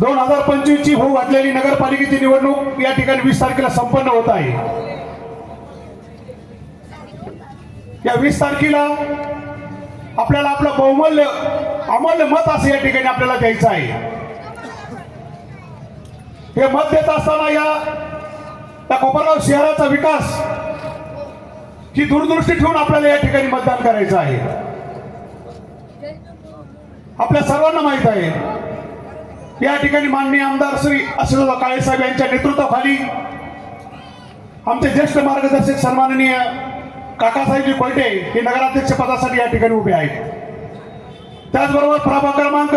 2025 ची होऊ घातलेली नगरपालिकेची निवडणूक या ठिकाणी 20 तारखेला संपन्न होत आहे। या 20 तारखेला आपल्याला आपलं बहुमूल्य अमूल्य मत असं या ठिकाणी आपल्याला द्यायचं आहे। हे मत देत असताना या कोपरगाव शहराचा विकास ही दूरदृष्टी ठेवून आपल्याला या ठिकाणी मतदान करायचं आहे। आपल्या सर्वांना माहित आहे या ठिकाणी माननीय आमदार श्री आशीर्वाद काळे साहेब यांच्या नेतृत्वाखाली आमचे ज्येष्ठ मार्गदर्शक सन्माननीय काकासाहेबजी कोयटे हे नगराध्यक्ष पदासाठी या ठिकाणी उभे आहेत। त्याचबरोबर प्रभाग क्रमांक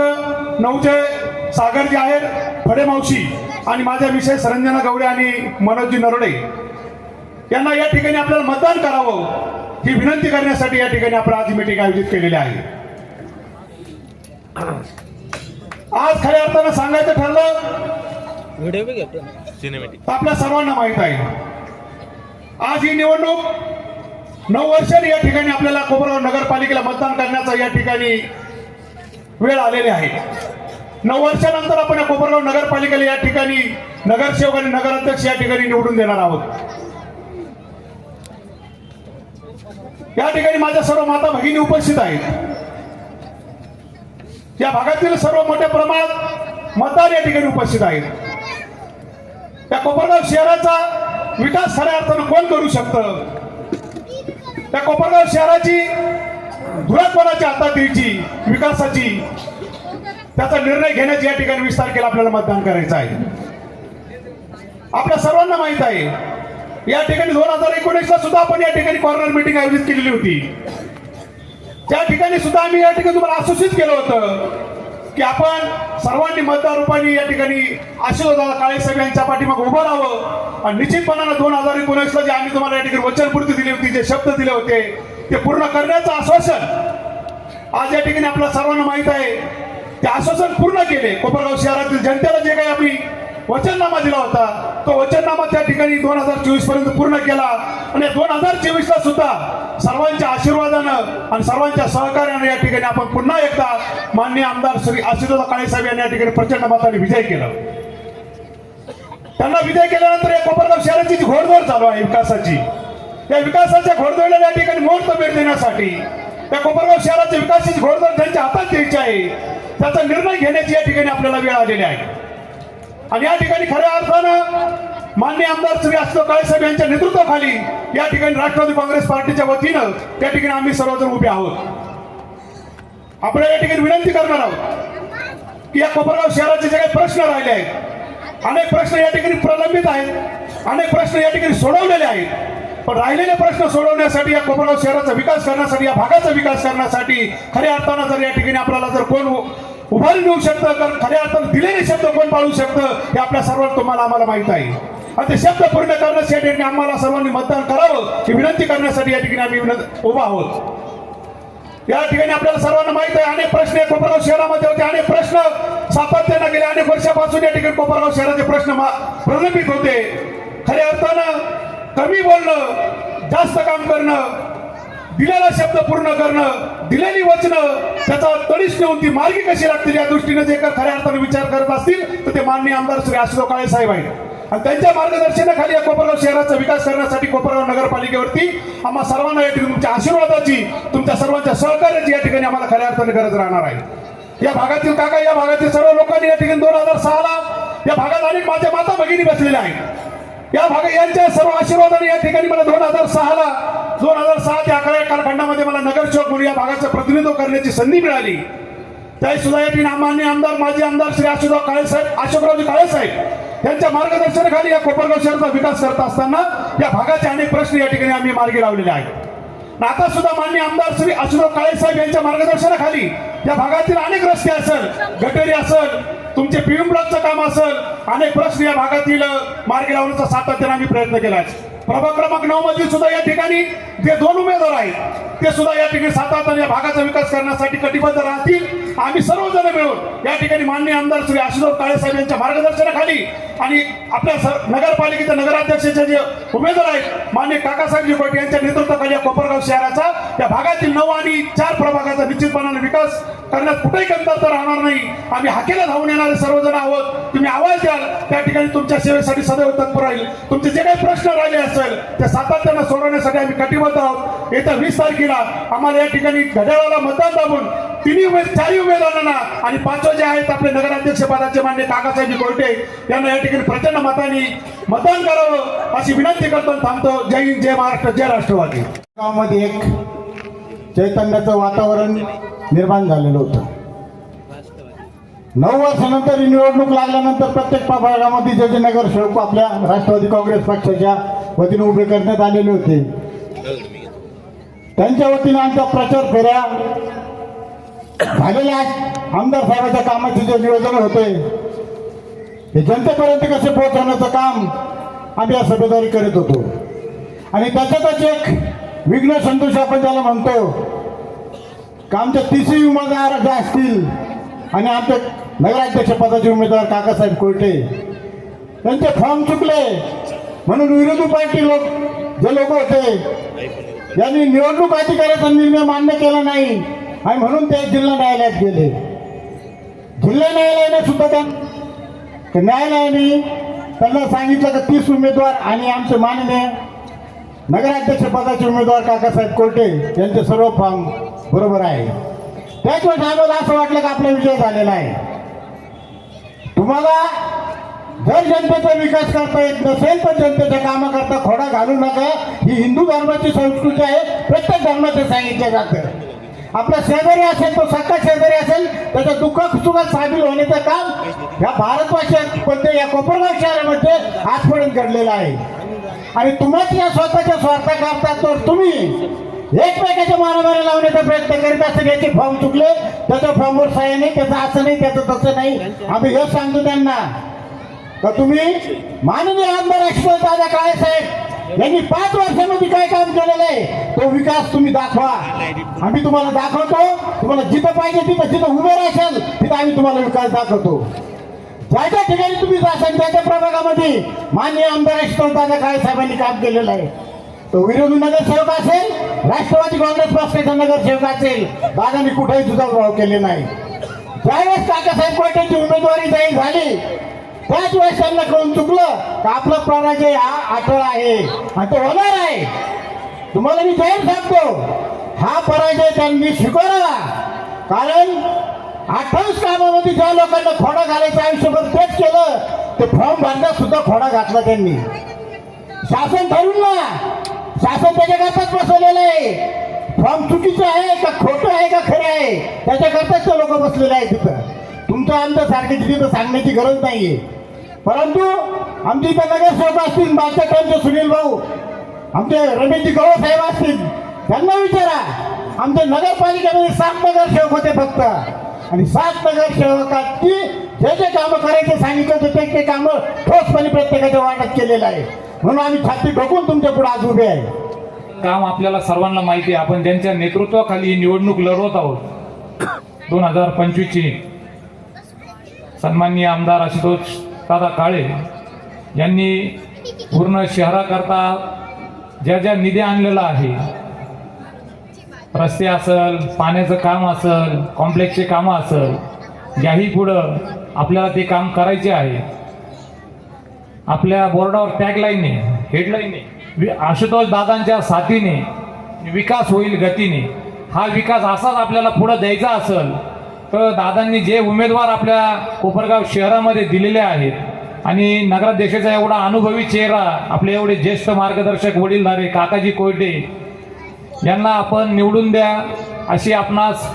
9चे सागरजी आहेत, फडे मावशी आणि माझ्या विषय रंजना गवडे आणि मनोजजी नरोडे यांना या ठिकाणी आपल्याला मतदान करावं ही विनंती करण्यासाठी या ठिकाणी आपण आज मीटिंग आयोजित केलेली आहे। आज खऱ्या अर्थानं सांगायचं ठरलं आपल्या सर्वांना माहित आहे आज ही निवडणूक 9 वर्षांनी या ठिकाणी आपल्याला कोपरगाव नगरपालिकेला मतदान करण्याचा या ठिकाणी वेळ आलेली आहे। 9 वर्षानंतर आपण या कोपरगाव नगरपालिकेला या ठिकाणी नगरसेवक आणि नगराध्यक्ष या ठिकाणी निवडून देणार आहोत। या ठिकाणी माझ्या सर्व माता भगिनी उपस्थित आहेत। या भागातील सर्व मोठ्या प्रमाणात मतदार या ठिकाणी उपस्थित आहेत। या कोपरगाव शहराचा विकास खऱ्या अर्थानं कोण करू शकतं? त्या कोपरगाव शहराची धुरा कोणाच्या हातात द्यायची विकासाची त्याचा निर्णय घेण्याची या ठिकाणी 20 तारखेला आपल्याला मतदान करायचं आहे। आपल्या सर्वांना माहित आहे या ठिकाणी 2019 ला सुद्धा आपण या ठिकाणी कॉर्नर मीटिंग आयोजित केलेली होती। त्या ठिकाणी सुद्धा आम्ही या ठिकाणी तुम्हाला आश्वासित केलं होतं की आपण सर्वांनी मतदार रूपाने या ठिकाणी आशीर्वाद काळे साहेब यांच्या पाठीमागे उभं राहावं आणि निश्चितपणानं 2019 ला जे आम्ही तुम्हाला या ठिकाणी वचनपूर्ती दिली होती, जे शब्द दिले होते ते पूर्ण करण्याचं आश्वासन आज या ठिकाणी आपल्या सर्वांना माहित आहे ते आश्वासन पूर्ण केले। कोपरगाव शहरातील जनतेला जे काही आम्ही वचननामा दिला होता तो वचननामा त्या ठिकाणी 2024 पर्यंत पूर्ण केला आणि 2024 ला सुद्धा सर्वांच्या आशीर्वादानं आणि सर्वांच्या सहकार्याने या ठिकाणी आपण पुन्हा एकदा माननीय आमदार श्री आशीर्वाद काळे साहेब यांनी या ठिकाणी प्रचंड मताने विजय केला। त्यांना विजय केल्यानंतर या कोपरगाव शहराची जी घोडदौड चालू आहे विकासाची, या विकासाच्या घोडदौडीला या ठिकाणी मुहूर्त भेट देण्यासाठी या कोपरगाव शहराच्या विकासाची घोडदौड ज्यांच्या हातात द्यायची आहे त्याचा निर्णय घेण्याची या ठिकाणी आपल्याला वेळ आलेली आहे। आणि या ठिकाणी खऱ्या अर्थानं माननीय आमदार श्री आशीर्वाद काळे साहेब यांच्या नेतृत्वाखाली या ठिकाणी राष्ट्रवादी काँग्रेस पार्टीच्या वतीनं या ठिकाणी आम्ही सर्वजण उभे आहोत। आपल्याला या ठिकाणी विनंती करणार आहोत की या कोपरगाव शहराचे जे काही प्रश्न राहिले आहेत, अनेक प्रश्न या ठिकाणी प्रलंबित आहेत, अनेक प्रश्न या ठिकाणी सोडवलेले आहेत, पण राहिलेले प्रश्न सोडवण्यासाठी या कोपरगाव शहराचा विकास करण्यासाठी या भागाचा विकास करण्यासाठी खऱ्या अर्थानं जर या ठिकाणी आपल्याला जर कोण उभारी देऊ शकतं तर खऱ्या अर्थानं दिलेले शब्द कोण पाळू शकतं हे आपल्या सर्वांना तुम्हाला आम्हाला माहित आहे। आणि ते शब्द पूर्ण करण्यासाठी आम्हाला सर्वांनी मतदान करावं ही विनंती करण्यासाठी या ठिकाणी आम्ही उभा आहोत। या ठिकाणी आपल्याला सर्वांना माहित आहे अनेक प्रश्न कोपरगाव शहरामध्ये होते, अनेक प्रश्न सातत्यानं गेले अनेक वर्षापासून या ठिकाणी कोपरगाव शहराचे प्रश्न प्रलंबित होते। खऱ्या अर्थानं कमी बोलणं, जास्त काम करणं, दिलेला शब्द पूर्ण करणं, दिलेली वचनं त्याचा तडीस नेऊन ती मार्गी कशी लागतील या दृष्टीने जे खऱ्या अर्थाने विचार करत असतील तर ते माननीय आमदार श्री आशीर्वाद काळे साहेब आहेत। आणि त्यांच्या मार्गदर्शनाखाली या कोपरगाव शहराचा विकास करण्यासाठी कोपरगाव नगरपालिकेवरती आम्हा सर्वांना या ठिकाणी तुमच्या आशीर्वादाची, तुमच्या सर्वांच्या सहकार्याची या ठिकाणी आम्हाला खऱ्या अर्थाने गरज राहणार आहे। या भागातील काका, या भागातील सर्व लोकांनी या ठिकाणी 2006 ला या भागात अनेक माझ्या माता भगिनी बसलेल्या आहेत। या भाग यांच्या सर्व आशीर्वादाने या ठिकाणी मला 2006 ते 11 या कालखंडामध्ये मला नगरसेवक म्हणून या भागाचं प्रतिनिधित्व करण्याची संधी मिळाली। त्याही सुद्धा या ठिकाणी माननीय आमदार, माजी आमदार श्री आशीर्वाद काळे साहेब, अशोकरावजी काळे साहेब यांच्या मार्गदर्शनाखाली या कोपरगाव शहराचा विकास करत असताना या भागाचे अनेक प्रश्न या ठिकाणी आम्ही मार्गी लावलेले आहेत। आता सुद्धा माननीय आमदार श्री आशीर्वाद काळे साहेब यांच्या मार्गदर्शनाखाली या भागातील अनेक रस्ते असेल, गटारी असेल, तुमचे पीएम ब्लॉकचं काम असेल, अनेक प्रश्न या भागातील मार्गी लावण्याचा सातत्याने आम्ही प्रयत्न केला आहे। प्रभाग क्रमांक 9 मध्ये सुद्धा या ठिकाणी जे 2 उमेदवार आहेत ते सुद्धा या ठिकाणी सातारा या भागाचा विकास करण्यासाठी कटिबद्ध राहतील. आम्ही सर्वजण मिळून या ठिकाणी माननीय आमदार श्री आशुतोष काळे साहेब यांच्या मार्गदर्शनाखाली आणि आपल्या नगरपालिकेच्या नगराध्यक्षाचे जे उमेदवार आहेत माननीय काकासाहेब कोटे यांच्या नेतृत्वाखाली या कोपरगाव शहराचा या भागातील 9 आणि 4 प्रभागाचा निश्चितपणाने विकास करण्यात कुठेही कमतरता राहणार नाही. आम्ही हाकेला धावून येणारे सर्वजण आहोत. तुम्ही आवाज द्याल त्या ठिकाणी तुमच्या सेवेसाठी सदैव तत्पर राहील. तुमचे जे काही प्रश्न राहिले असेल ते सातत्यानं सोडवण्यासाठी आम्ही कटिबद्ध आहोत. येत्या 20 तारखेला आम्हाला या ठिकाणी घड्याळाला मतदान दाबून 4 उमेदवारांना आणि 5वे जे आहेत आपले नगराध्यक्ष पदाचे मान्य काकासाहेब कोर्टे यांना या ठिकाणी प्रचंड मतांनी मतदान करावं अशी विनंती करतो. थांबतो. जय हिंद, जय महाराष्ट्र, जय राष्ट्रवादी. गावामध्ये एक चैतन्याचं वातावरण निर्माण झालेलं होतं. 9 वर्षानंतर निवडणूक लागल्यानंतर प्रत्येक प्रभागामध्ये जे नगरसेवक आपल्या राष्ट्रवादी काँग्रेस पक्षाच्या वतीने उभे करण्यात आलेले होते त्यांच्या वतीने आमच्या प्रचार फेऱ्या झालेल्या आमदार साहेबांच्या कामाचे जे नियोजन होते हे जनतेपर्यंत कसे पोहोचवण्याचं काम आम्ही या सभेद्वारे करीत होतो. आणि त्याच्यातच एक विघ्न संतोष आपण ज्याला म्हणतो का आमच्या 30 उमेदवार जे असतील आणि आमचे नगराध्यक्ष पदाचे उमेदवार काकासाहेब कोर्टे त्यांचे फॉर्म चुकले म्हणून विरोधी पार्टी जे लोक होते यांनी निवडणूक अधिकाऱ्याचा निर्णय मान्य केला नाही आणि म्हणून ते जिल्हा न्यायालयात गेले. जिल्हा न्यायालयाने सुद्धा न्यायालयाने त्यांना सांगितलं की 30 उमेदवार आणि आमचे माननीय नगराध्यक्ष पदाचे उमेदवार काकासाहेब कोर्टे यांचे सर्व फॉर्म बरोबर आहे. त्याच वेळेस आम्हाला असं वाटलं की आपला विजय झालेला आहे. तुम्हाला जर जनतेचा विकास करता येत नसेल तर जनतेच्या कामाकरता खोडा घालू नका. ही हिंदू धर्माची संस्कृती आहे. प्रत्येक धर्माचं सांगितलं जातं. आपला शेजारी असेल तो सक्का शेजारी असेल त्याच्या दुःख सुखात सामील होण्याचं काम या भारतवर्षामध्ये या कोपरगाव शहरामध्ये आजपर्यंत घडलेलं आहे. आणि तुम्हाला या स्वतःच्या स्वार्थाकरता तर तुम्ही एकमेकाच्या मारामारी लावण्याचा प्रयत्न करीत असेल. याचे फॉर्म चुकले त्याच्या फॉर्मवर सह्या नाही, त्याचं असं नाही, त्याचं तसं नाही. आम्ही हेच सांगतो त्यांना का तुम्ही माननीय आमदार आशुतोष दादा काळे साहेब यांनी 5 वर्षामध्ये काय काम केलेलं आहे तो विकास तुम्ही दाखवा. आम्ही तुम्हाला दाखवतो. तुम्हाला जिथं पाहिजे तिथं जिथं उभे राहाल तिथं आम्ही तुम्हाला विकास दाखवतो. ज्या ज्या ठिकाणी तुम्ही जासाल त्या त्या प्रभागामध्ये माननीय आमदार आशुतोष दादा काळे साहेबांनी काम केलेलं आहे. तो विरोधी नगरसेवक असेल, राष्ट्रवादी काँग्रेस पक्षाचा नगरसेवक असेल, दादांनी कुठेही दुजाभाव केले नाही. ज्यावेळेस काकासाहेब कोर्टेची उमेदवारी जाहीर झाली त्याच वेळेस त्यांना कळून चुकलं का आपला पराजय हा अटळ आहे आणि तो होणार आहे. तुम्हाला मी जाहीर सांगतो हा पराजय त्यांनी स्वीकारावा. कारण 28 कामामध्ये ज्या लोकांना खोडा घालायचं आयुष्यभर तेच केलं ते फॉर्म भरण्यात सुद्धा खोडा घातला त्यांनी. शासन ठरवून ना शासन त्याच्याकरताच बसवलेलं आहे. फॉर्म चुकीचं आहे का खोटं आहे का खरं आहे त्याच्याकरताच ते लोक बसलेले आहेत तिथं. तुमचं आमच्या सारखी तिथं सांगण्याची गरज नाहीये. परंतु आमच्या इथं नगरसेवक असतील बादशाहचे सुनील भाऊ, आमचे रमेशजी गवळ साहेब असतील त्यांना विचारा. आमच्या नगरपालिकेमध्ये 7 नगरसेवक होते फक्त आणि 7 नगरसेवकांची जे जे कामं करायचे सांगितलं होते ते कामं ठोसपणे प्रत्येकाच्या वाटत केलेलं आहे. म्हणून आम्ही छाती ठोकून तुमच्या पुढे आज उभे आहे. काम आपल्याला सर्वांना माहिती आहे. आपण त्यांच्या नेतृत्वाखाली निवडणूक लढवत आहोत. 2025 ची सन्माननीय आमदार आशुतोष दादा काळे यांनी पूर्ण शहराकरता ज्या ज्या निधी आणलेला आहे, रस्ते असेल, पाण्याचं काम असेल, कॉम्प्लेक्सचे कामं असेल, याही पुढं आपल्याला ते काम करायचे आहे. आपल्या बोर्डावर टॅगलाईन आहे, हेडलाईन आहे, आशुतोष दादांच्या साथीने विकास होईल गतीने. हा विकास असाच आपल्याला पुढे द्यायचा असेल तर दादांनी जे उमेदवार आपल्या कोपरगाव शहरामध्ये दिलेले आहेत आणि नगराध्यक्षाचा एवढा अनुभवी चेहरा, आपले एवढे ज्येष्ठ मार्गदर्शक वडीलधारे काकाजी कोयटे यांना आपण निवडून द्या अशी आपणास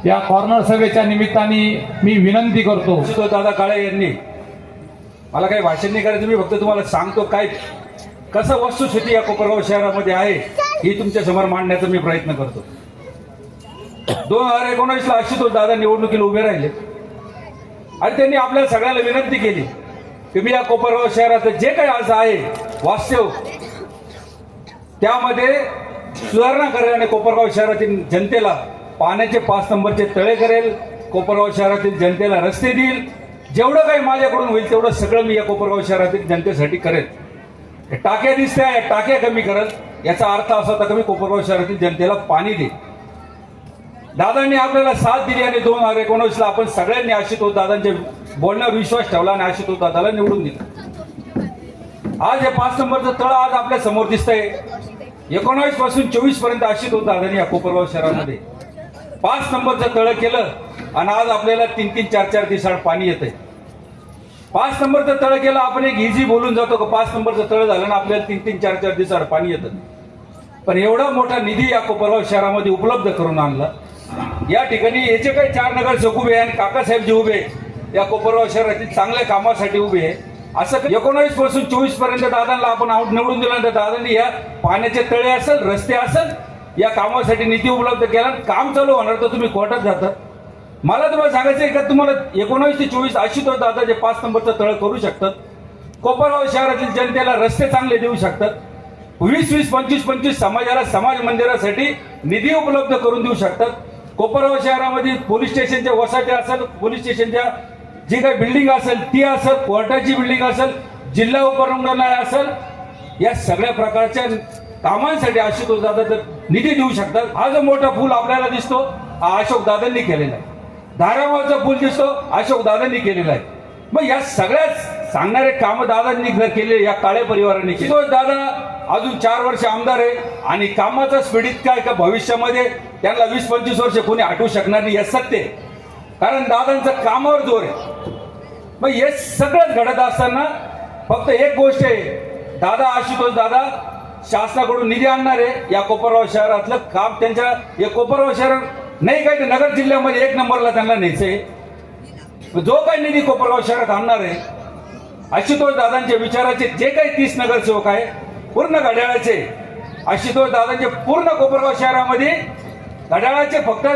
या कॉर्नर सभेच्या निमित्ताने मी विनंती करतो. आशुतोष दादा काळे यांनी मला काही भाषण नाही करायचं. मी फक्त तुम्हाला सांगतो काय कसं वस्तुस्थिती या कोपरगाव शहरामध्ये आहे ही तुमच्या समोर मांडण्याचा मी प्रयत्न करतो. 2019ला आशुतोष दादा निवडणुकीला उभे राहिले आणि त्यांनी आपल्याला सगळ्याला विनंती केली की मी या कोपरगाव शहराचं जे काही आज आहे वास्तव त्यामध्ये सुधारणा करेल आणि कोपरगाव शहरातील जनतेला पाण्याचे 5 नंबरचे तळे करेल, कोपरगाव शहरातील जनतेला रस्ते देईल. जेवढं काही माझ्याकडून होईल तेवढं सगळं मी या कोपरगाव शहरातील जनतेसाठी करेल. टाक्या दिसत्या, या टाक्या कमी करत, याचा अर्थ असा होता की मी कोपरगाव शहरातील जनतेला पाणी देईल. दादांनी आपल्याला साथ दिली आणि 2019ला आपण सगळ्यांनी आशुतोष दादांच्या बोलण्यावर विश्वास ठेवला आणि आशुतोष दादाला निवडून दिलं. आज हे 5 नंबरचं तळ आज आपल्या समोर दिसतंय. 19 पासून 24 पर्यंत आशुतोष दादांनी या कोपरगाव शहरामध्ये 5 नंबरचं तळ केलं आणि आज आपल्याला 3-3, 4-4 दिवसाड पाणी येतंय. 5 नंबरचं तळ केलं, आपण एक इझी बोलून जातो की 5 नंबरचं तळ झालं ना आपल्याला 3-3, 4-4 दिवसाड पाणी येतं. पण एवढा मोठा निधी या कोपरगाव शहरामध्ये उपलब्ध करून आणला. या ठिकाणी याचे काही 4 नगरसेवक उभे आहे आणि काकासाहेब जे उभे या कोपरगाव शहरातील चांगल्या कामासाठी उभे आहे. असं 19 पासून 24 पर्यंत दादांना आपण निवडून दिल्यानंतर दादांनी या पाण्याचे तळे असेल, रस्ते असेल, या कामासाठी निधी उपलब्ध केला. काम चालू होणार तर तुम्ही कोर्टात जाता. मला तुम्हाला सांगायचं आहे का तुम्हाला 19 ते 24 आशुतोष दादा जे 5 नंबरचं तळ करू शकतात, कोपरगाव शहरातील जनतेला रस्ते चांगले देऊ शकतात, 20-20, 25-25 समाजाला समाज मंदिरासाठी निधी उपलब्ध करून देऊ शकतात. कोपरगाव शहरामध्ये पोलीस स्टेशनच्या वसाहती असेल, पोलीस स्टेशनच्या जी काही बिल्डिंग असेल ती असेल, कोर्टाची बिल्डिंग असेल, जिल्हा उपरुग्णालय असेल, या सगळ्या प्रकारच्या कामांसाठी आशुतोष दादा जर निधी देऊ शकतात. हा जो मोठा पूल आपल्याला दिसतो हा अशोक दादांनी केलेला आहे. धारावाचा पूल दिसतो अशोक दादांनी केलेला आहे. मग या सगळ्याच सांगणारे कामं दादांनी केले, या काळे परिवारांनी केले. आशुतोष दादा अजून 4 वर्ष आमदार आहे आणि कामाचा स्पीड इतका आहे का भविष्यामध्ये त्यांना 20-25 वर्ष कोणी आठवू शकणार नाही. हे सत्य आहे, कारण दादांचं कामावर जोर आहे. मग हे सगळंच घडत असताना फक्त एक गोष्ट आहे, दादा आशुतोष दादा शासनाकडून निधी आणणार आहे. या कोपरगाव शहरातलं काम त्यांच्या या कोपरगाव शहर नाही काय तर नगर जिल्ह्यामध्ये 1 नंबरला त्यांना न्यायचंय. जो काही निधी कोपरगाव शहरात आणणार आहे, आशुतोष दादांच्या विचाराचे जे काही 30 नगरसेवक आहे पूर्ण घड्याळाचे, आशुतोष दादांचे पूर्ण कोपरगाव शहरामध्ये घड्याळाचे फक्त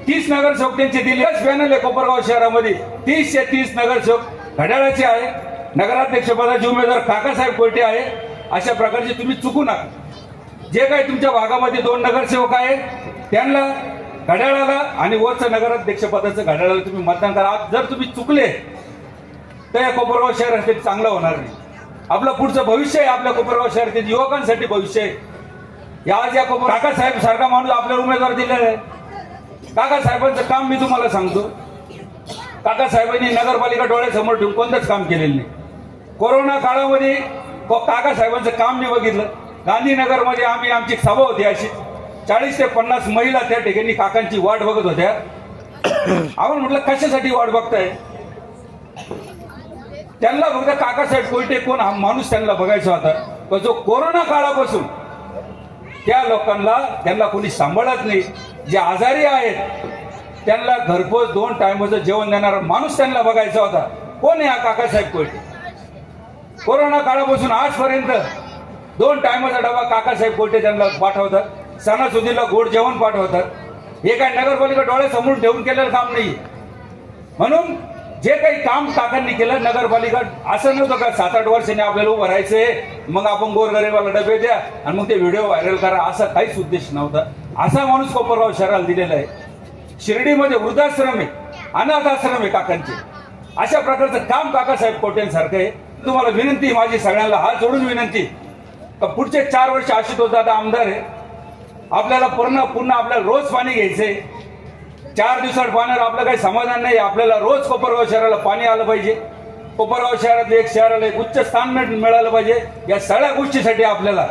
30 नगरसेवक त्यांचे दिलेच पॅनल आहे. कोपरगाव शहरामध्ये 30 ते 30 नगरसेवक घड्याळाचे आहे. नगराध्यक्ष पदाचे उमेदवार काकासाहेब कोयटे आहे. अशा प्रकारचे तुम्ही चुकू नका. जे काही तुमच्या भागामध्ये 2 नगरसेवक आहे त्यांना घड्याळाला आणि वरचं नगराध्यक्ष पदाचं घड्याळाला तुम्ही मतदान करा. जर तुम्ही चुकले तर या कोपरगाव शहरासाठी चांगलं होणार नाही. आपलं पुढचं भविष्य आहे, आपल्या कोपरगाव शहरातील युवकांसाठी भविष्य आहे. आज या काकासाहेब सारखा माणूस आपल्याला उमेदवार दिलेला आहे. काकासाहेबांचं काम मी तुम्हाला सांगतो, काकासाहेबांनी नगरपालिका डोळ्यासमोर ठेवून कोणतंच काम केलेलं नाही. कोरोना काळामध्ये काकासाहेबांचं काम मी बघितलं. गांधीनगरमध्ये आमची सभा होती, अशी 40 ते 50 महिला त्या ठिकाणी काकांची वाट बघत होत्या. आपण म्हटलं कशासाठी वाट बघताय? त्यांना फक्त काकासाहेब कोयटे कोण हा माणूस त्यांना बघायचा होता, पण जो कोरोना काळापासून त्या लोकांना त्यांना कोणी सांभाळत नाही. जे आजारी आहेत त्यांना घरपोच 2 टाइमचं जेवण देणारा माणूस त्यांना बघायचा होता. कोण आहे हा काकासाहेब कोयटे? कोरोना काळापासून आजपर्यंत 2 टाइमचा डबा काकासाहेब कोयटे त्यांना पाठवतात. सणासुदीला गोड जेवण पाठवतात. हे काय नगरपालिका डोळ्यासमोर ठेवून केलेलं काम नाही. म्हणून जे काही काम काकांनी केलं, नगरपालिका असं नव्हतं का 7-8 वर्षांनी आपल्याला उभं राहायचंय, मग आपण गोरगरीबाला डबे द्या आणि मग ते व्हिडिओ व्हायरल करा, असा काहीच उद्देश नव्हता. असा माणूस कोपरगाव शहराला दिलेला आहे. शिर्डीमध्ये वृद्धाश्रम आहे, अनाथ आश्रम आहे काकांचे. अशा प्रकारचं काम काकासाहेब कोट्यांसारखं आहे. तुम्हाला विनंती, माझी सगळ्यांना हात जोडून विनंती, का पुढचे 4 वर्ष आशुतोष दादा आमदार आहे. आपल्याला पुन्हा आपल्याला रोज पाणी घ्यायचंय. 4 दिवसात पाण्यावर आपलं काही समाधान नाही. आपल्याला रोज कोपरगाव शहराला पाणी आलं पाहिजे. कोपरगाव शहरात एक शहराला एक उच्च स्थान मिळालं पाहिजे. या सगळ्या गोष्टीसाठी आपल्याला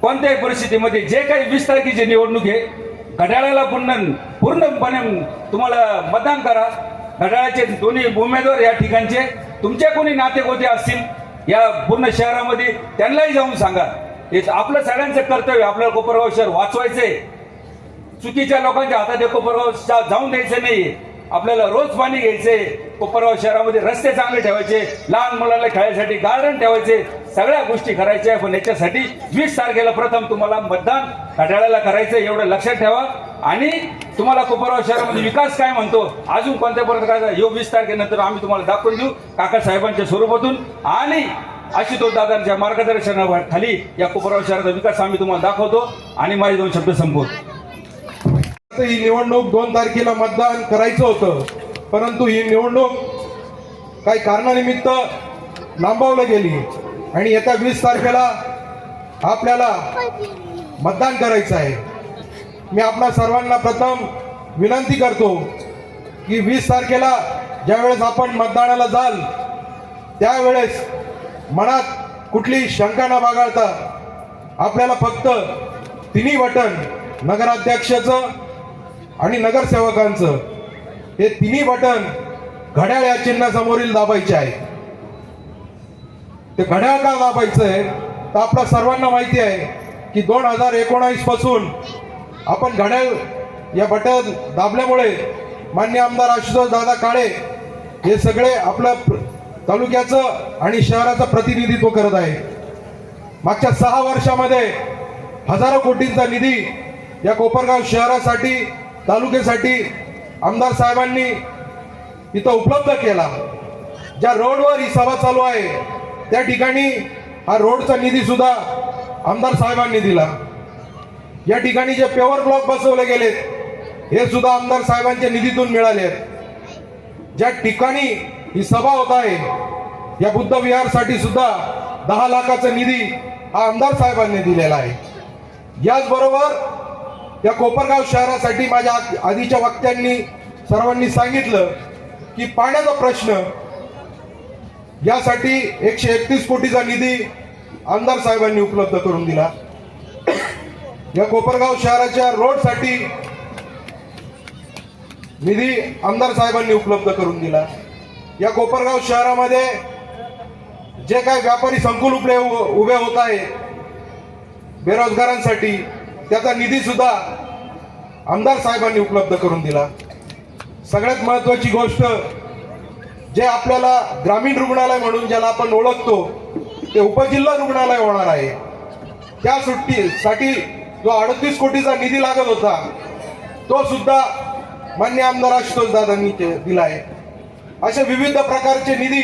कोणत्याही परिस्थितीमध्ये जे काही 20 तारखेची निवडणूक आहे, घड्याळाला पूर्णपणे तुम्हाला मतदान करा. घड्याळाचे दोन्ही उमेदवार या ठिकाणचे तुमच्या कोणी नातेगोते असतील या पूर्ण शहरामध्ये त्यांनाही जाऊन सांगा. हे आपलं सगळ्यांचं कर्तव्य. आपल्याला कोपरगाव शहर वाचवायचंय. चुकीच्या लोकांच्या हातात कोपरगाव जाऊन द्यायचं नाही. आपल्याला रोज पाणी घ्यायचंय. कोपरगाव शहरामध्ये रस्ते चांगले ठेवायचे, लहान मुलांना खेळायसाठी गार्डन ठेवायचे, सगळ्या गोष्टी करायच्या. पण याच्यासाठी 20 तारखेला प्रथम तुम्हाला मतदान घड्याळाला करायचं, एवढं लक्षात ठेवा. आणि तुम्हाला कोपरगाव शहरामध्ये विकास काय म्हणतो, अजून कोणत्या प्रकारचा 20 तारखेनंतर आम्ही तुम्हाला दाखवून देऊ काकासाहेबांच्या स्वरूपातून. आणि आशुतोष दादांच्या मार्गदर्शनाखाली या कोपरगाव शहराचा विकास आम्ही तुम्हाला दाखवतो आणि माझे 2 शब्द संपवतो. ही निवडणूक 2 तारखेला मतदान करायचं होतं, परंतु ही निवडणूक काही कारणानिमित्त लांबवली गेली आणि येत्या 20 तारखेला आपल्याला मतदान करायचं आहे. मी आपणा सर्वांना प्रथम विनंती करतो की 20 तारखेला ज्यावेळेस आपण मतदानाला जाल त्यावेळेस मनात कुठली शंका न बाळगता आपल्याला फक्त तिन्ही बटन, नगराध्यक्षाचं आणि नगरसेवकांचं, हे तिन्ही बटन घड्याळ या चिन्हासमोरील दाबायचे आहे. ते घड्याळ का दाबायचं आहे तर आपल्या सर्वांना माहिती आहे की 2019 पासून आपण घड्याळ या बटन दाबल्यामुळे मान्य आमदार आशुतोष दादा काळे हे सगळे आपल्या तालुक्याचं आणि शहराचं प्रतिनिधित्व करत आहे. मागच्या 6 वर्षामध्ये हजारो कोटींचा निधी या कोपरगाव शहरासाठी, तालुक्यासाठी आमदार साहेबांनी इथं उपलब्ध केला. ज्या रोडवर ही सभा चालू आहे त्या ठिकाणी हा रोडचा निधी सुद्धा आमदार साहेबांनी दिला. या ठिकाणी जे पेवर ब्लॉक बसवले गेलेत हे सुद्धा आमदार साहेबांच्या निधीतून मिळाले आहेत. ज्या ठिकाणी ही सभा होत आहे या बुद्ध विहारसाठी सुद्धा 10 लाखाचा निधी हा आमदार साहेबांनी दिलेला आहे. याचबरोबर या कोपरगाव शहरासाठी माझ्या आधीच्या वक्त्यांनी सर्वांनी सांगितलं की पाण्याचा प्रश्न, यासाठी 131 कोटीचा निधी आमदार साहेबांनी उपलब्ध करून दिला. या कोपरगाव शहराच्या रोडसाठी निधी आमदार साहेबांनी उपलब्ध करून दिला. या कोपरगाव शहरामध्ये जे काही व्यापारी संकुल उभे होत आहे बेरोजगारांसाठी, त्याचा निधी सुद्धा आमदार साहेबांनी उपलब्ध करून दिला. सगळ्यात महत्त्वाची गोष्ट, जे आपल्याला ग्रामीण रुग्णालय म्हणून ज्याला आपण ओळखतो ते उपजिल्हा रुग्णालय होणार आहे. त्या साठी जो 38 कोटीचा निधी लागत होता तो सुद्धा मान्य आमदार आशुतोष दादांनी दिला आहे. असे विविध प्रकारचे निधी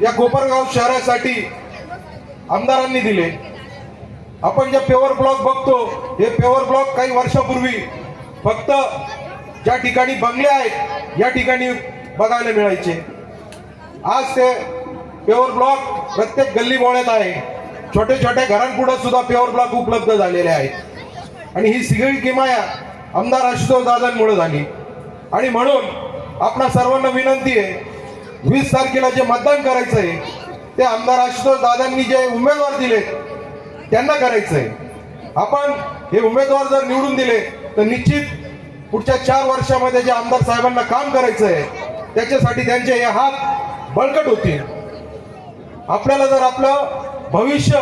या कोपरगाव शहरासाठी आमदारांनी दिले. आपण जे पेवर ब्लॉक बघतो हे पेवर ब्लॉक काही वर्षापूर्वी फक्त ज्या ठिकाणी बंगले आहेत या ठिकाणी बघायला मिळायचे. आज ते पेवर ब्लॉक प्रत्येक गल्ली बोळ्यात आहे. छोटे छोटे घरांपुढे सुद्धा पेवर ब्लॉक उपलब्ध झालेले आहेत आणि ही सगळी किमया आमदार आशुतोष दादांमुळे झाली. आणि म्हणून आपणा सर्वांना विनंती आहे, 20 तारखेला जे मतदान करायचं आहे ते आमदार आशुतोष दादांनी जे उमेदवार दिले त्यांना करायचं आहे. आपण हे उमेदवार जर निवडून दिले तर निश्चित पुढच्या 4 वर्षामध्ये जे आमदार साहेबांना काम करायचं आहे त्याच्यासाठी त्यांचे हे हात बळकट होतील. आपल्याला जर आपलं भविष्य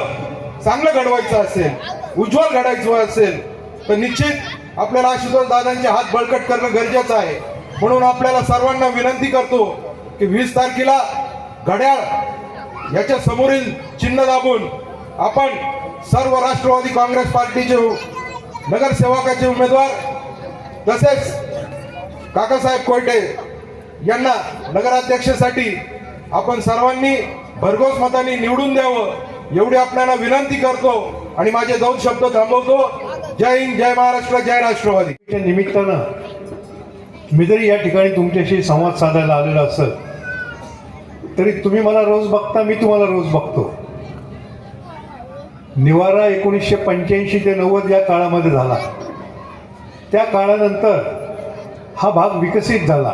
चांगलं घडवायचं असेल, उज्ज्वल घडायचं असेल तर निश्चित आपल्याला आशुतोष दादांचे हात बळकट करणं गरजेचं आहे. म्हणून आपल्याला सर्वांना विनंती करतो की 20 तारखेला घड्याळ याच्या समोरील चिन्ह दाबून आपण सर्व राष्ट्रवादी काँग्रेस पार्टीचे नगरसेवकाचे उमेदवार तसेच काकासाहेब कोयटे यांना नगराध्यक्षासाठी आपण सर्वांनी भरघोस मताने निवडून द्यावं एवढी आपल्याला विनंती करतो आणि माझे 2 शब्द थांबवतो. जय हिंद, जय महाराष्ट्र, जय राष्ट्रवादी. त्या निमित्तानं मी जरी या ठिकाणी तुमच्याशी संवाद साधायला आलेलो असत तरी तुम्ही मला रोज बघता, मी तुम्हाला रोज बघतो. निवारा 1985 ते 90 या काळामध्ये झाला. त्या काळानंतर हा भाग विकसित झाला.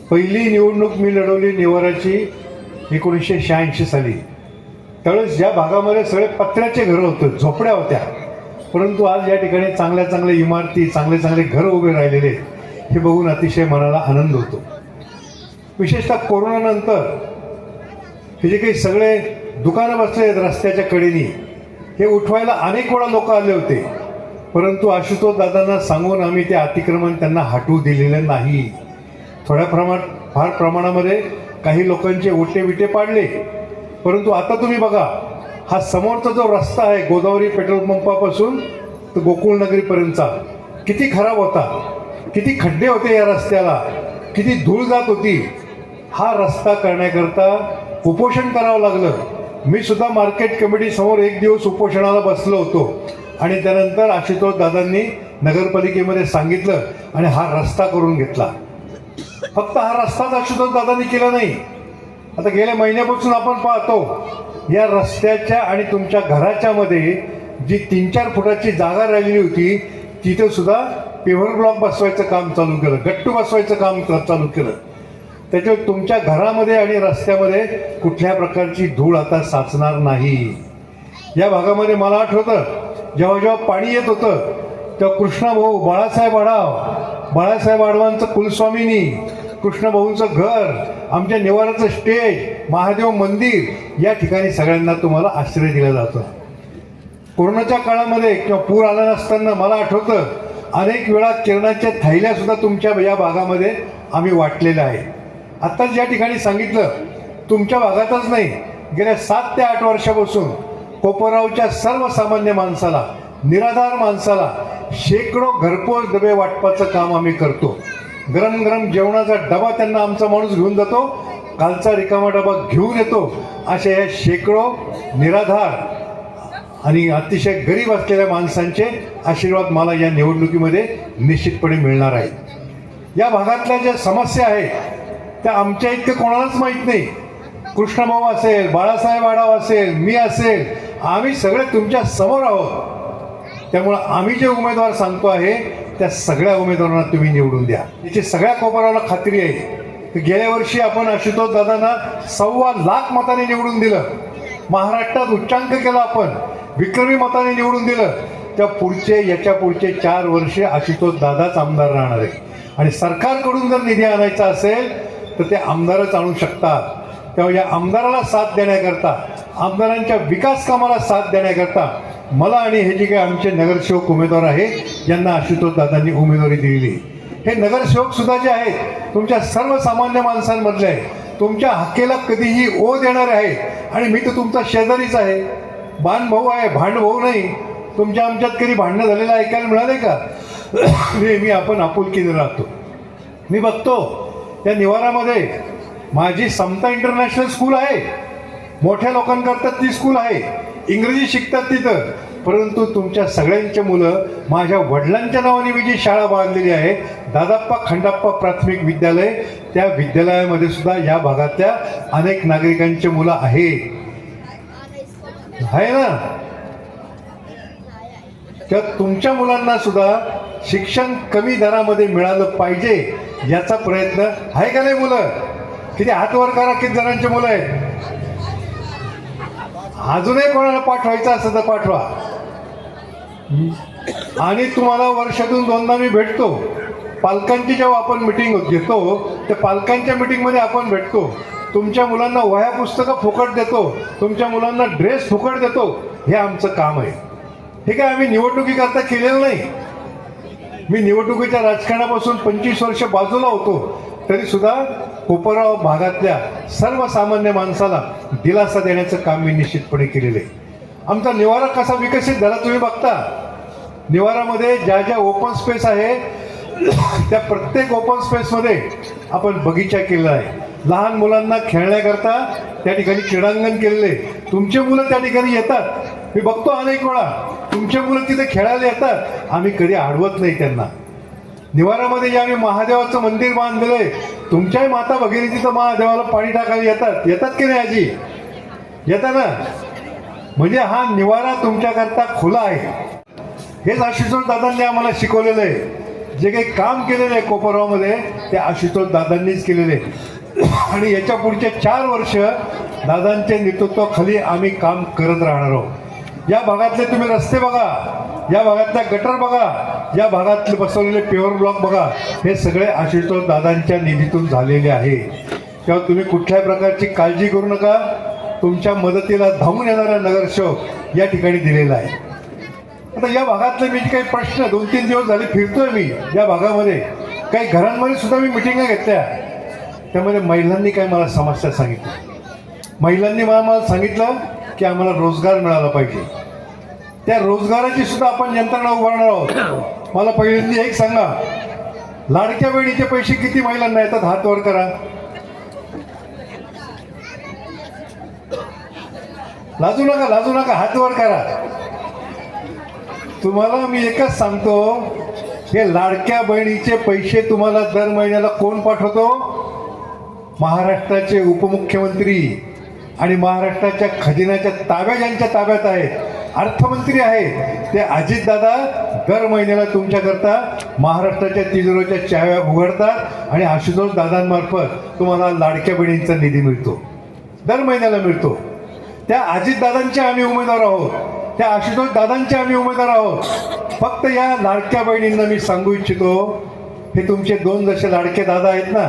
पहिली निवडणूक मी लढवली निवाराची 1986 साली. त्यावेळेस ज्या भागामध्ये सगळे पत्र्याचे घरं होते, झोपड्या होत्या, परंतु आज या ठिकाणी चांगल्या चांगल्या इमारती, चांगले चांगले घरं उभे राहिलेले हे बघून अतिशय मनाला आनंद होतो. विशेषतः कोरोनानंतर हे जे काही सगळे दुकानं बसले आहेत रस्त्याच्या कडेनी हे उठवायला अनेक वेळा लोक आले होते, परंतु आशुतोष दादांना सांगून आम्ही ते अतिक्रमण त्यांना हटवू दिलेलं नाही. थोड्या फार प्रमाणामध्ये काही लोकांचे ओटे विटे पाडले, परंतु आता तुम्ही बघा हा समोरचा जो रस्ता आहे गोदावरी पेट्रोल पंपापासून तर गोकुळनगरीपर्यंतचा किती खराब होता, किती खड्डे होते या रस्त्याला, किती धूळ जात होती. हा रस्ता करण्याकरता उपोषण करावं लागलं मी सुद्धा मार्केट कमिटी समोर एक दिवस उपोषणाला बसलो होतो आणि त्यानंतर आशुतोष दादांनी नगरपालिकेमध्ये सांगितलं आणि हा रस्ता करून घेतला. फक्त हा रस्ताच आशुतोष दादांनी केला नाही. आता गेल्या महिन्यापासून आपण पाहतो या रस्त्याच्या आणि तुमच्या घराच्या मध्ये जी 3-4 फुटाची जागा राहिलेली होती तिथे सुद्धा पेव्हर ब्लॉक बसवायचं काम चालू केलं, गट्टू बसवायचं काम चालू केलं. त्याच्यावर तुमच्या घरामध्ये आणि रस्त्यामध्ये कुठल्या प्रकारची धूळ आता साचणार नाही. या भागामध्ये मला आठवतं जेव्हा जेव्हा पाणी येत होतं तेव्हा कृष्णाभाऊ, बाळासाहेब आडवांचं कुलस्वामिनी, कृष्णभाऊंचं घर, आमच्या निवाराचं स्टेज, महादेव मंदिर या ठिकाणी सगळ्यांना तुम्हाला आश्रय दिलं जातं. कोरोनाच्या काळामध्ये किंवा पूर आला नसताना मला आठवतं अनेक वेळा किरणाच्या थैल्या सुद्धा तुमच्या या भागामध्ये आम्ही वाटलेल्या आहे. आत्ताच या ठिकाणी सांगितलं तुमच्या भागातच नाही, गेल्या 7 ते 8 वर्षापासून कोपरगावच्या सर्वसामान्य माणसाला, निराधार माणसाला शेकडो घरपोच डबे वाटपाचं काम आम्ही करतो. गरम गरम जेवणाचा डबा त्यांना आमचा माणूस घेऊन जातो, कालचा रिकामा डबा घेऊन येतो. अशा या शेकडो निराधार आणि अतिशय गरीब असलेल्या माणसांचे आशीर्वाद मला या निवडणुकीमध्ये निश्चितपणे मिळणार आहे. या भागातल्या ज्या समस्या आहेत त्या आमच्या इतकं कोणालाच माहीत नाही. कृष्णभाऊ असेल, बाळासाहेब आढाव असेल, मी असेल, आम्ही सगळे तुमच्या समोर आहोत. त्यामुळं आम्ही जे उमेदवार सांगतो आहे त्या सगळ्या उमेदवारांना तुम्ही निवडून द्या. याची सगळ्या कोपराला खात्री आहे की गेल्या वर्षी आपण आशुतोष दादांना 1.25 लाख मताने निवडून दिलं. महाराष्ट्रात उच्चांक केला, आपण विक्रमी मताने निवडून दिलं. याच्या पुढचे 4 वर्षे आशुतोष दादाच आमदार राहणार आहे. आणि सरकारकडून जर निधी आणायचा असेल तर ते आमदारच आणू शकतात. तेव्हा या आमदाराला साथ देण्याकरता, आमदारांच्या विकास कामाला साथ देण्याकरता मला आणि हे जे काही आमचे नगरसेवक उमेदवार आहेत यांना आशुतोष दादांनी उमेदवारी दिलेली. हे नगरसेवक सुद्धा जे आहेत तुमच्या सर्वसामान्य माणसांमधले आहे, तुमच्या हक्केला कधीही ओ देणारे आहे. आणि मी तर तुमचा शेजारीच आहे, भाऊ आहे, भाऊ नाही. तुमच्या आमच्यात कधी भांडणं झालेलं ऐकायला मिळाले का? मी आपण आपुलकीने राहतो. मी बघतो त्या निवारामध्ये माझी समता इंटरनॅशनल स्कूल आहे, मोठ्या लोकांकरता ती स्कूल आहे, इंग्रजी शिकतात तिथं. परंतु तुमच्या सगळ्यांची मुलं माझ्या वडिलांच्या नावाने मी जी शाळा बांधलेली आहे, दादाप्पा खंडाप्पा प्राथमिक विद्यालय, त्या विद्यालयामध्ये सुद्धा या भागातल्या अनेक नागरिकांची मुलं आहेत, आहे ना. त्या तुमच्या मुलांना सुद्धा शिक्षण कमी दरामध्ये मिळालं पाहिजे याचा प्रयत्न आहे का नाही? मुलं किती हात वर करा, किती जणांचे मुलं आहेत? अजूनही कोणाला पाठवायचं असं तर पाठवा. आणि तुम्हाला वर्षातून 2दा मी भेटतो. पालकांची जेव्हा आपण मिटिंग घेतो त्या पालकांच्या मिटिंगमध्ये आपण भेटतो. तुमच्या मुलांना वह्या पुस्तकं फुकट देतो, तुमच्या मुलांना ड्रेस फुकट देतो. हे आमचं काम आहे. ठीक आहे, आम्ही निवडणुकीकरता केलेलं नाही. मी निवडणुकीच्या राजकारणापासून 25 वर्ष बाजूला होतो, तरी सुद्धा कोपरगाव भागातल्या सर्वसामान्य माणसाला दिलासा देण्याचं काम मी निश्चितपणे केलेलं आहे. आमचा निवारा कसा विकसित झाला तुम्ही बघता. निवारामध्ये ज्या ज्या ओपन स्पेस आहे त्या प्रत्येक ओपन स्पेसमध्ये आपण बगीचा केलेला आहे. लहान मुलांना खेळण्याकरता त्या ठिकाणी क्रीडांगण केलेले. तुमचे मुलं त्या ठिकाणी येतात, मी बघतो अनेक वेळा तुमचे मुलं तिथे खेळायला येतात. आम्ही कधी अडवत नाही त्यांना. निवारामध्ये जे आम्ही महादेवाचं मंदिर बांधलेलं आहे, तुमच्याही माता भगिनी तिथं महादेवाला पाणी टाकायला येतात की नाही? आजी येतात ना. म्हणजे हा निवारा तुमच्याकरता खुला आहे. हेच आशुतोष दादांनी आम्हाला शिकवलेलं आहे. जे काही काम केलेलं आहे कोपरगावमध्ये ते आशुतोष दादांनीच केलेले आहे. आणि याच्या पुढचे 4 वर्ष दादांच्या नेतृत्वाखाली आम्ही काम करत राहणार आहोत. या भागातले तुम्ही रस्ते बघा, या भागातल्या गटर बघा, या भागातले बसवलेले पेवर ब्लॉक बघा, हे सगळे आशुतोष दादांच्या निधीतून झालेले आहे. तेव्हा तुम्ही कुठल्याही प्रकारची काळजी करू नका. तुमच्या मदतीला धावून येणारा नगरसेवक या ठिकाणी दिलेला आहे. आता या भागातले मी काही प्रश्न 2-3 दिवस झाले फिरतोय मी या भागामध्ये. काही घरांमध्ये सुद्धा मी मिटिंगा घेतल्या. त्यामध्ये महिलांनी काही मला समस्या सांगितल्या. महिलांनी मला सांगितलं की आम्हाला रोजगार मिळाला पाहिजे. त्या रोजगाराची सुद्धा आपण यंत्रणा उभारणार आहोत. मला पहिल्यांदा एक सांगा, लाडक्या बहिणीचे पैसे किती महिलांना येतात? हात वर करा. लाजू नका, हात वर करा. तुम्हाला मी एकच सांगतो, हे लाडक्या बहिणीचे पैसे तुम्हाला दर महिन्याला कोण पाठवतो? महाराष्ट्राचे उपमुख्यमंत्री आणि महाराष्ट्राच्या खजिन्याच्या ताब्यात ज्यांच्या ताब्यात आहेत, अर्थमंत्री आहेत, ते अजितदादा दर महिन्याला तुमच्याकरता महाराष्ट्राच्या तिजोरीच्या चाव्या उघडतात आणि आशुतोष दादांमार्फत तुम्हाला लाडक्या बहिणींचा निधी मिळतो, दर महिन्याला मिळतो. त्या अजितदादांचे आम्ही उमेदवार आहोत, त्या आशुतोष दादांचे आम्ही उमेदवार आहोत. फक्त या लाडक्या बहिणींना मी सांगू इच्छितो, हे तुमचे 2 जसे लाडके दादा आहेत ना,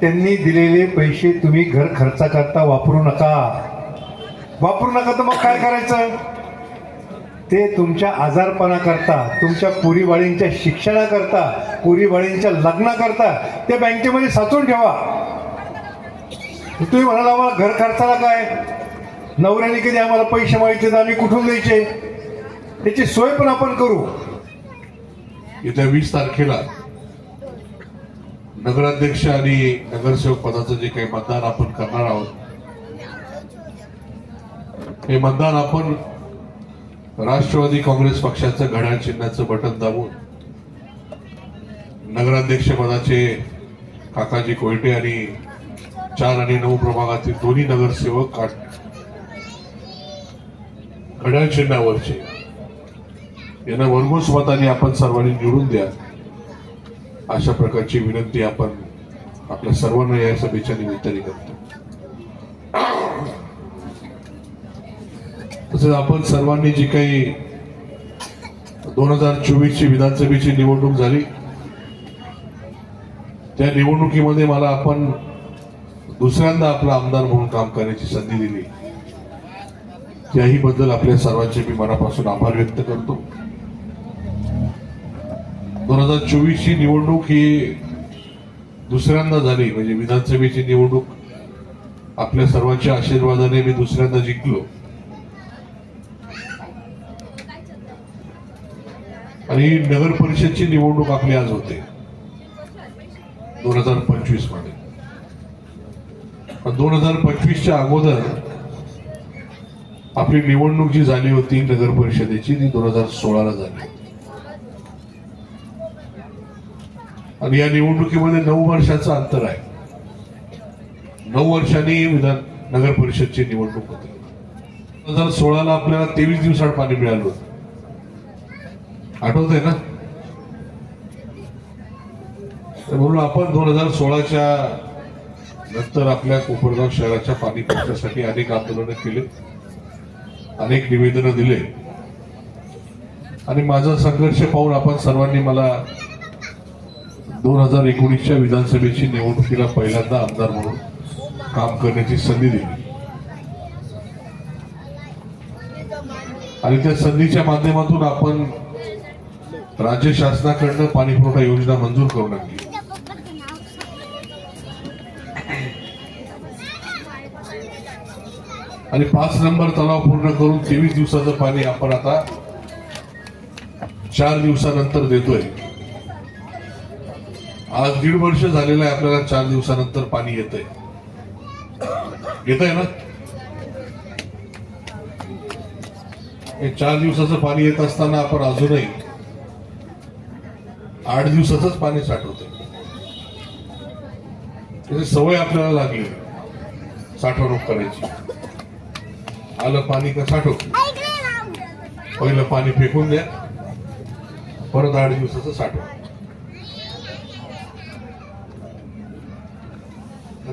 त्यांनी दिलेले पैसे तुम्ही घर खर्चाकरता वापरू नका. तर मग काय करायचं? ते तुमच्या आजारपणाकरता, तुमच्या पोरीबाळींच्या शिक्षणाकरता, पोरीबाळींच्या लग्नाकरता ते बँकेमध्ये साचून ठेवा. तुम्ही म्हणाला आम्हाला घर खर्चाला काय, नवऱ्याने कधी आम्हाला पैसे मागितले तर आम्ही कुठून द्यायचे? त्याची सोय पण आपण करू. येत्या 20 तारखेला नगराध्यक्ष आणि नगरसेवक पदाचं जे काही मतदान आपण करणार आहोत, हे मतदान आपण राष्ट्रवादी काँग्रेस पक्षाचं घड्याळ चिन्हाचं बटन दाबून नगराध्यक्ष पदाचे काकाजी कोयटे आणि 4 आणि 9 प्रभागातील दोन्ही नगरसेवक घड्याळ चिन्हावरचे यांना वर्गोस मताने आपण सर्वांनी निवडून द्या, अशा प्रकारची विनंती आपण आपल्या सर्वांना या सभेच्या निमित्ताने करतो. तसेच आपण सर्वांनी जी काही 2024ची विधानसभेची निवडणूक झाली, त्या निवडणुकीमध्ये मला आपण दुसऱ्यांदा आपला आमदार म्हणून काम करण्याची संधी दिली, त्याही बद्दल आपल्या सर्वांचे मी मनापासून आभार व्यक्त करतो. 2024ची निवडणूक ही दुसऱ्यांदा झाली, म्हणजे विधानसभेची निवडणूक आपल्या सर्वांच्या आशीर्वादाने मी दुसऱ्यांदा जिंकलो. आणि नगर परिषदची निवडणूक आपली आज होते 2025 मध्ये. पण 2025च्या अगोदर आपली निवडणूक जी झाली होती नगर परिषदेची, ती 2016ला झाली. आणि या निवडणुकीमध्ये 9 वर्षाचं अंतर आहे. 9 वर्षांनी नगर परिषदची निवडणूक होती. 2016ला आपल्याला 23 दिवसात पाणी मिळालं होतं, आठवतंय ना? तर म्हणून आपण 2016च्या नंतर आपल्या कोपरगाव शहराच्या पाणी पुरवठ्यासाठी अनेक आंदोलनं केले, अनेक निवेदनं दिले. आणि माझा संघर्ष पाहून आपण सर्वांनी मला 2019च्या विधानसभेची निवडणुकीला पहिल्यांदा आमदार म्हणून काम करण्याची संधी दिली. आणि त्या संधीच्या माध्यमातून आपण राज्य शासनाकडनं पाणी पुरवठा योजना मंजूर करून आणली. आणि 5 नंबर तलाव पूर्ण करून 23 दिवसाचं पाणी आपण आता 4 दिवसानंतर देतोय. आज 1.5 वर्ष झालेलं आहे, आपल्याला 4 दिवसानंतर पाणी येतंय ना? हे 4 दिवसाचं पाणी येत असताना आपण अजूनही 8 दिवसाचंच पाणी साठवतोय. त्याची सवय आपल्याला लागली साठवणूक करायची. आलं पाणी का साठव, पहिलं पाणी फेकून द्या, परत 8 दिवसाचं साठवा.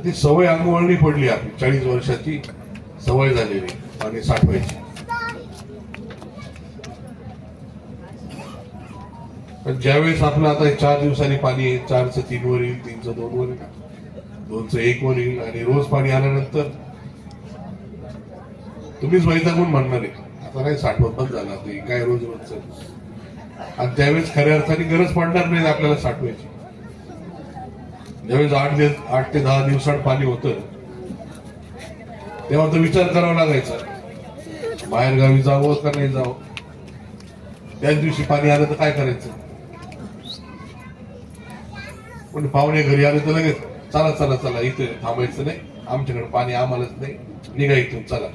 ती सवय अंगवळणी पडली आपली, 40 वर्षाची सवय झालेली पाणी साठवायची. पण ज्यावेळेस आपलं आता 4 दिवसांनी पाणी येईल, 4चं 3 वर येईल, 3चं 2 वर येईल, 2चं 1 वर येईल, आणि रोज पाणी आल्यानंतर तुम्हीच वैतागून म्हणणार आहे आता नाही साठवत, बंद झाला काय रोज रोजचं. आणि त्यावेळेस खऱ्या अर्थाने गरज पडणार नाही आपल्याला साठवायची. ज्यावेळेस 8 ते 10 दिवसात पाणी होतं, तेव्हा तर विचार करावा लागायचा बाहेर गावी जावं का नाही जावं. त्याच दिवशी पाणी आलं तर काय करायचं. पण पाहुणे घरी आले तर लगेच चला चला चला, इथे थांबायचं नाही, आमच्याकडे पाणी आम्हालाच नाही, निघा इथून चला.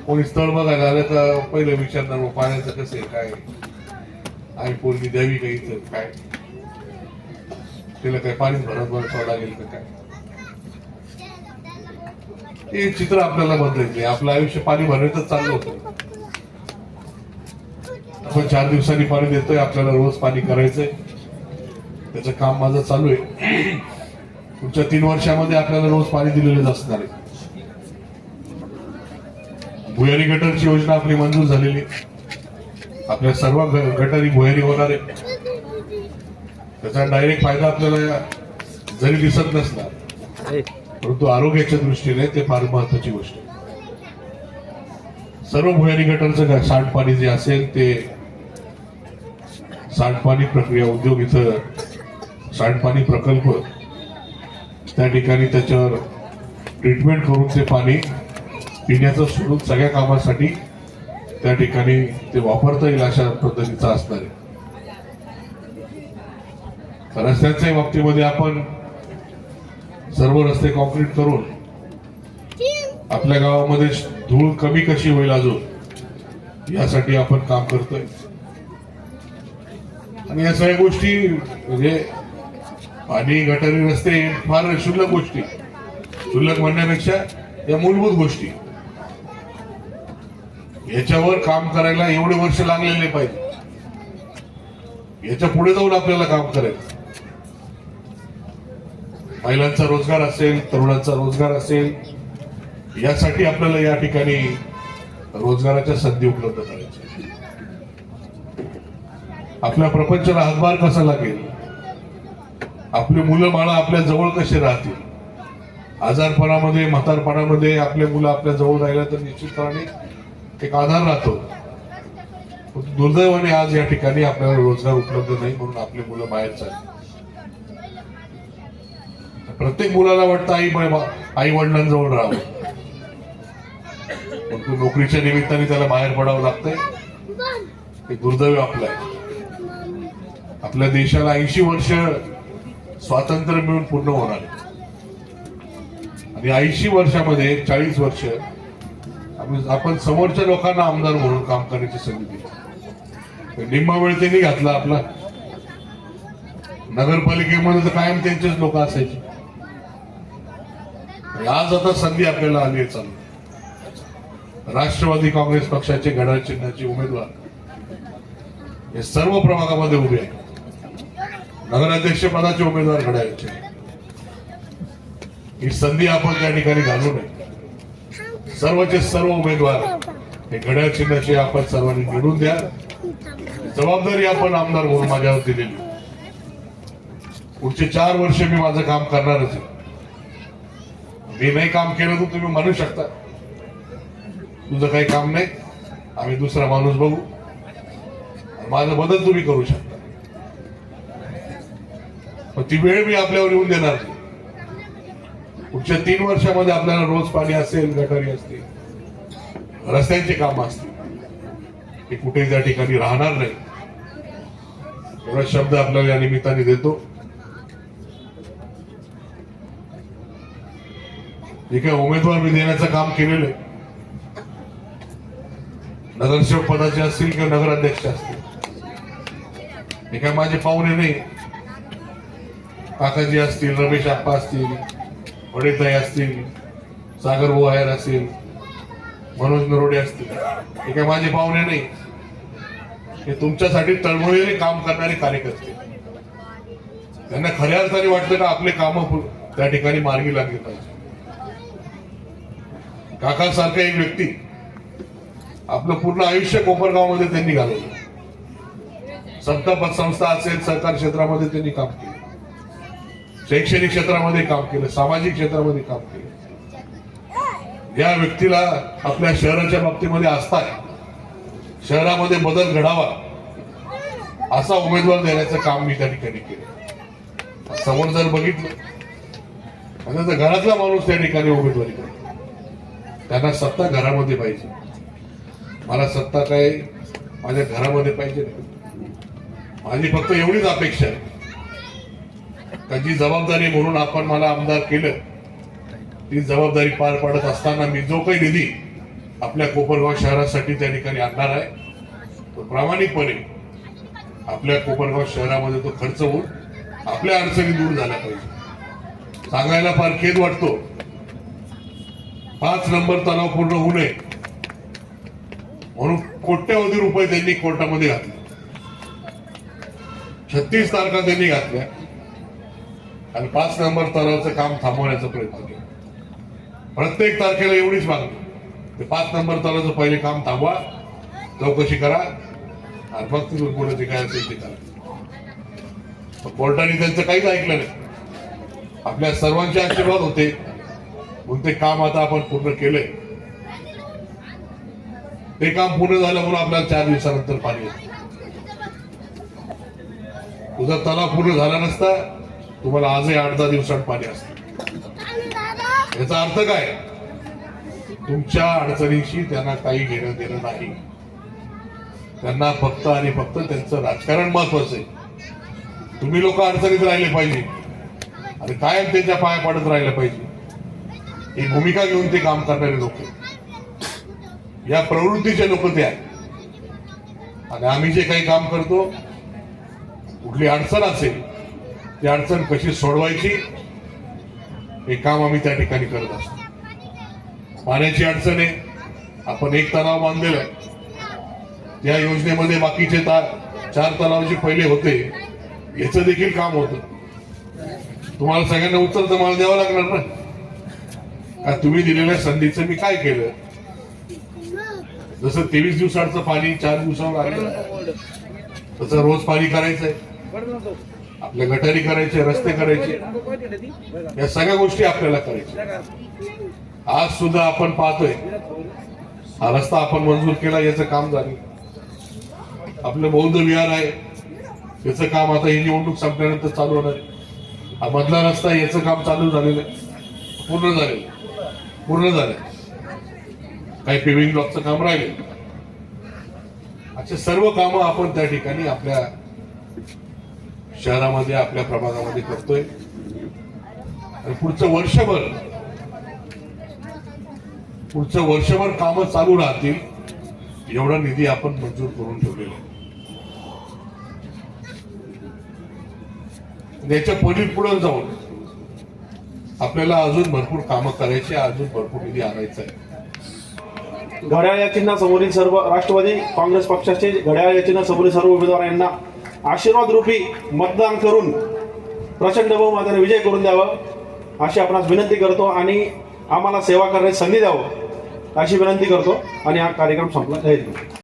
कोणी स्थळ बघायला आलं तर पहिलं विचारणार मग पाण्याचं कसं आहे काय आम्ही पोरगी द्यावी का इथं काय तिला काय पाणी भरत लागेल का काय हे चित्र आपल्याला बदलायचंय. आपलं आयुष्य पाणी भरण्यातच चाललं होतं. आपण 4 दिवसांनी पाणी देतोय, आपल्याला रोज पाणी करायचंय. त्याचं काम माझं चालू आहे. पुढच्या 3 वर्षामध्ये आपल्याला रोज पाणी दिलेलंच असणार आहे. भुयारी गटरची योजना आपली मंजूर झालेली. आपल्या सर्व गटारी भुयारी होणार आहे. त्याचा डायरेक्ट फायदा आपल्याला जरी दिसत नसला परंतु आरोग्याच्या दृष्टीने ते फार महत्वाची गोष्ट आहे. सर्व भुयारी गटरचं सांडपाणी जे असेल ते सांडपाणी प्रक्रिया उद्योग इथं सांडपाणी प्रकल्प त्या ठिकाणी त्याच्यावर ट्रीटमेंट करून ते पाणी पिण्याचं सोडून सगळ्या कामासाठी त्या ठिकाणी ते वापरता येईल अशा पद्धतीचं असणार आहे. रस्त्यांच्या बाबतीमध्ये आपण सर्व रस्ते कॉन्क्रीट करून आपल्या गावामध्ये धूळ कमी कशी होईल अजून यासाठी आपण काम करतोय. आणि या सगळ्या गोष्टी म्हणजे पाणी गटारी रस्ते फार क्षुल्लक गोष्टी, क्षुल्लक म्हणण्यापेक्षा या मूलभूत गोष्टी याच्यावर काम करायला एवढे वर्ष लागलेले पाहिजे. याच्या पुढे जाऊन आपल्याला काम करायचं. महिलांचा रोजगार असेल, तरुणांचा रोजगार असेल, यासाठी आपल्याला या ठिकाणी रोजगाराच्या संधी उपलब्ध करायच्या. आपल्या प्रपंचाला हातभार कसा लागेल, आपली मुलं बाळं आपल्या जवळ कसे राहतील, आजारपणामध्ये म्हातारपणामध्ये आपले मुलं आपल्या जवळ राहिला तर निश्चितपणे एक आधार राहतो. दुर्दैवाने आज या ठिकाणी आपल्याला रोजगार उपलब्ध नाही म्हणून आपली मुलं बाहेर चालली. प्रत्येक मुलाला वाटतं आई वडिलांजवळ राहावं, परंतु नोकरीच्या निमित्ताने त्याला बाहेर पडावं लागतंय. हे दुर्दैव आपलं आहे. आपल्या देशाला 80 वर्ष स्वातंत्र्य मिळून पूर्ण होणार आहे आणि 80 वर्षामध्ये 40 वर्ष आपण समोरच्या लोकांना आमदार म्हणून काम करण्याची संधी दिली. निम्मा वेळ त्यांनी घातला आपला. नगरपालिकेमध्ये तर कायम त्यांचेच लोक असायचे. आज आता संधी आपल्याला आली आहे. चालू राष्ट्रवादी काँग्रेस पक्षाचे घड्याळ चिन्हाचे उमेदवार हे सर्व प्रभागामध्ये उभे आहेत. नगराध्यक्ष पदाचे उमेदवार घड्याळचे. ही संधी आपण त्या ठिकाणी घालू नये. सर्वचे सर्व उमेदवार हे घड्याळ चिन्हाचे आपण सर्वांनी निवडून द्या. जबाबदारी आपण आमदार म्हणून माझ्यावर दिलेली. पुढचे 4 वर्ष मी माझं काम करणारच आहे. मी नाही काम केलं तर तुम्ही म्हणू शकता तुझं काही काम नाही, आम्ही दुसरा माणूस बघू, माझा बदल तुम्ही करू शकता. पण ती वेळ मी आपल्यावर येऊन देणार नाही. पुढच्या 3 वर्षामध्ये आपल्याला रोज पाणी असेल, गटारी असतील, रस्त्यांची कामं असतील, हे कुठेही त्या ठिकाणी राहणार नाही. एवढा शब्द आपल्याला या निमित्ताने देतो. जे काही उमेदवार मी देण्याचं काम केलेलं आहे, नगरसेवक पदाचे असतील किंवा नगराध्यक्ष असतील, हे काय माझे पाहुणे नाही. काकाजी असतील, रमेश आप्पा असतील, वडेताई असतील, सागर बोहायर असतील, मनोज नरोडे असतील, हे काय माझे पाहुणे नाही. हे तुमच्यासाठी तळमळीने काम करणारे कार्यकर्ते. त्यांना खऱ्या अर्थाने वाटतं का आपले कामं त्या ठिकाणी मार्गी लागली पाहिजे. काकासारखा एक व्यक्ती आपलं पूर्ण आयुष्य कोपरगावमध्ये त्यांनी घालवलं. संस्था पतसंस्था असेल, सहकार क्षेत्रामध्ये त्यांनी काम केलं, शैक्षणिक क्षेत्रामध्ये काम केलं, सामाजिक क्षेत्रामध्ये काम केलं. या व्यक्तीला आपल्या शहराच्या बाबतीमध्ये आस्था आहे. शहरामध्ये बदल घडावा असा उमेदवार देण्याचं काम मी त्या ठिकाणी केलं. समोर जर बघितलं तर घरातला माणूस त्या ठिकाणी उमेदवारी करतो. त्यांना सत्ता घरामध्ये पाहिजे. मला सत्ता काय माझ्या घरामध्ये पाहिजे नाही. माझी फक्त एवढीच अपेक्षा आहे का जी जबाबदारी म्हणून आपण मला आमदार केलं ती जबाबदारी पार पाडत असताना मी जो काही निधी आपल्या कोपरगाव शहरासाठी त्या ठिकाणी आणणार आहे, तो प्रामाणिकपणे आपल्या कोपरगाव शहरामध्ये तो खर्च होऊन आपल्या अडचणी दूर झाल्या पाहिजे. सांगायला फार खेद वाटतो, 5 नंबर तलाव पूर्ण होऊ नये म्हणून कोट्यवधी रुपये त्यांनी कोर्टामध्ये घातले. 36 तारखा त्यांनी घातल्या आणि 5 नंबर तलावाचं काम थांबवण्याचा प्रयत्न केला. प्रत्येक तारखेला एवढीच मागणी, 5 नंबर तलावाचं पहिले काम थांबवा, चौकशी करा आणि मग तिथून पुढे जे काय असेल ते करा. कोर्टाने त्यांचं काहीच ऐकलं नाही. आपल्या सर्वांचे आशीर्वाद होते म्हणून ते काम आता आपण पूर्ण केलंय. ते काम पूर्ण झालं म्हणून आपल्याला 4 दिवसानंतर पाणी येतं. तुझा तलाव पूर्ण झाला नसता, तुम्हाला आजही 8-10 दिवसात पाणी असतं. याचा अर्थ काय? तुमच्या अडचणीशी त्यांना काही घेणं देणं नाही. त्यांना फक्त आणि फक्त त्यांचं राजकारण महत्वाचं आहे. तुम्ही लोक अडचणीत राहिले पाहिजे आणि कायम त्यांच्या पाया पडत राहिलं पाहिजे, ही भूमिका घेऊन ते काम करणारे लोक, या प्रवृत्तीचे लोक ते आहेत. आणि आम्ही जे काही काम करतो, कुठली अडचण असेल ती अडचण कशी सोडवायची हे काम आम्ही त्या ठिकाणी करत असतो. पाण्याची अडचण आहे, आपण 1 तलाव बांधलेला आहे. या योजनेमध्ये बाकीचे 4 तलाव जे पहिले होते याचं देखील काम होतं. तुम्हाला सगळ्यांना उत्तर तर मला द्यावं लागणार ना, का तुम्ही दिलेल्या संधीचं मी काय केलं. जसं 23 दिवसाचं पाणी 4 दिवसावर आलं, तसं रोज पाणी करायचंय, आपल्या गटारी करायचे, रस्ते करायचे, या सगळ्या गोष्टी आपल्याला करायच्या. आज सुद्धा आपण पाहतोय हा रस्ता आपण मंजूर केला, याचं काम झालं. आपलं बौद्ध विहार आहे, याचं काम आता ही निवडणूक संपल्यानंतर चालू होणार आहे. हा मधला रस्ता, याचं काम चालू झालेलं आहे, पूर्ण झालं. काही पेव्हिंग ब्लॉकचं काम राहिले. असे सर्व कामं आपण त्या ठिकाणी आपल्या शहरामध्ये, आपल्या प्रभागामध्ये करतोय. आणि पुढचं वर्षभर कामं चालू राहतील एवढा निधी आपण मंजूर करून ठेवलेला आहे. याच्या पुढे जाऊन आपल्याला अजून भरपूर कामं करायची, अजून भरपूर निधी आणायचा आहे. घड्याळ या चिन्हासमोरील सर्व राष्ट्रवादी काँग्रेस पक्षाचे घड्याळ या चिन्हासमोरील सर्व उमेदवारांना आशीर्वाद रूपी मतदान करून प्रचंड बहुमताने विजय करून द्यावं अशी आपणास विनंती करतो आणि आम्हाला सेवा करण्याची संधी द्यावं अशी विनंती करतो आणि हा कार्यक्रम संपला. जय हिंद.